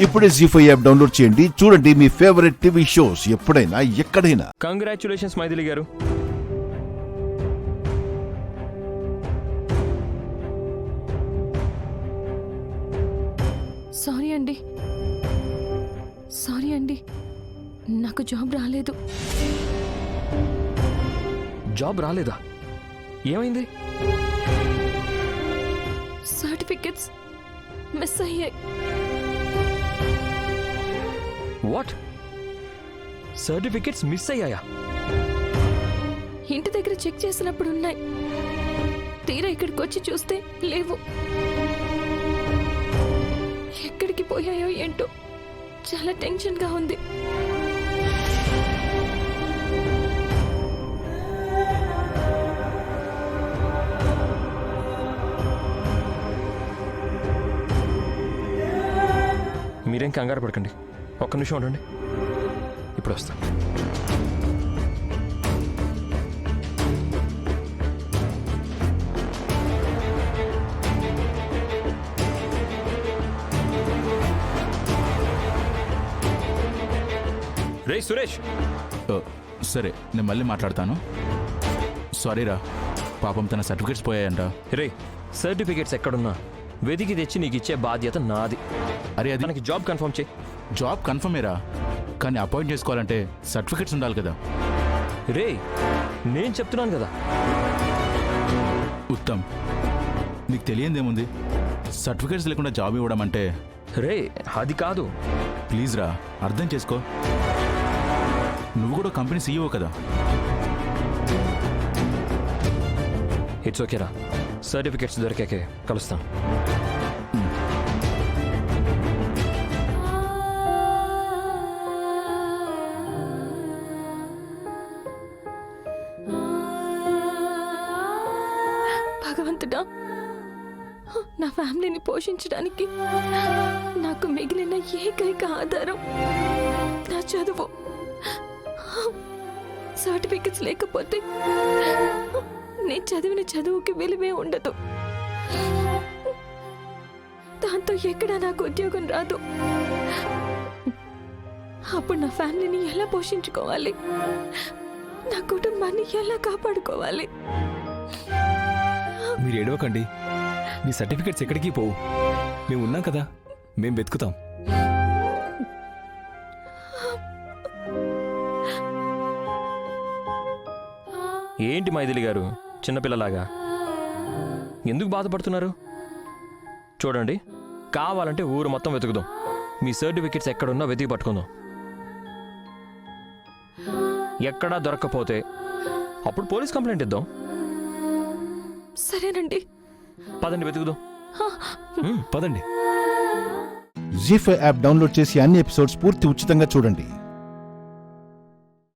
ఇప్పుడే జీ5 app download చేయండి. చూడండి మీ ఫేవరెట్ టీవీ షోస్ ఎప్పుడైనా ఎక్కడైనా. కంగ్రాచ్యులేషన్స్ మైథిలి గారు. సారీ అండి, నాకు జాబ్ రాలేదు. జాబ్ రాలేదా? ఏమైంది? సర్టిఫికెట్స్ మిస్ అయ్యాయి. వాట్? సర్టిఫికెట్స్ మిస్ అయ్యాయా? ఇంటి దగ్గర చెక్ చేసినప్పుడు ఉన్నాయి, తీరా ఇక్కడికి వచ్చి చూస్తే లేవు. ఎక్కడికి పోయాయో ఏంటో చాలా టెన్షన్గా ఉంది. మీరేం కంగారు పడకండి, ఒక్క నిమిషం ఉండండి, ఇప్పుడు వస్తా. రే సురేష్. సరే, నేను మళ్ళీ మాట్లాడతాను. సారీరా, పాపం తన సర్టిఫికేట్స్ పోయాయంట. రే, సర్టిఫికేట్స్ ఎక్కడున్నా వెతికి తెచ్చి నీకు ఇచ్చే బాధ్యత నాది. అరే, అది మనకి జాబ్ కన్ఫర్మ్ చేయి. జాబ్ కన్ఫర్మేరా, కానీ అపాయింట్ చేసుకోవాలంటే సర్టిఫికేట్స్ ఉండాలి కదా. రే, నేను చెప్తున్నాను కదా. ఉత్తమ్, నీకు తెలియందేముంది? సర్టిఫికేట్స్ లేకుండా జాబ్ ఇవ్వడం అంటే. రే, అది కాదు. ప్లీజ్ రా, అర్థం చేసుకో. నువ్వు కూడా కంపెనీ సీఈఓ కదా. ఇట్స్ ఓకేరా, సర్టిఫికేట్స్ దొరికాకే కలుస్తాం. భగవంతుడా, నా ఫ్యామిలీని పోషించడానికి నాకు మిగిలిన ఏకైక ఆధారం నా చదువు. సర్టిఫికెట్స్ లేకపోతే నేను చదివిన చదువుకి విలువే ఉండదు. దాంతో ఎక్కడా నాకు ఉద్యోగం రాదు. అప్పుడు నా ఫ్యామిలీని ఎలా పోషించుకోవాలి? నా కుటుంబాన్ని ఎలా కాపాడుకోవాలి? మీరు ఏడవకండి, మీ సర్టిఫికెట్స్ ఎక్కడికి పోవు. మేము ఉన్నాం కదా, మేము వెతుకుతాం. ఏంటి మైథిలి గారు, చిన్నపిల్లలాగా ఎందుకు బాధపడుతున్నారు? చూడండి, కావాలంటే ఊరు మొత్తం వెతుకుదాం. మీ సర్టిఫికెట్స్ ఎక్కడున్నా వెతికి పట్టుకుందాం. ఎక్కడా దొరక్కపోతే అప్పుడు పోలీస్ కంప్లైంట్ ఇద్దాం. సరేనండి, పదండి వెతుకుదాం. పదండి. జీ5 యాప్ డౌన్లోడ్ చేసి అన్ని ఎపిసోడ్స్ పూర్తి ఉచితంగా చూడండి.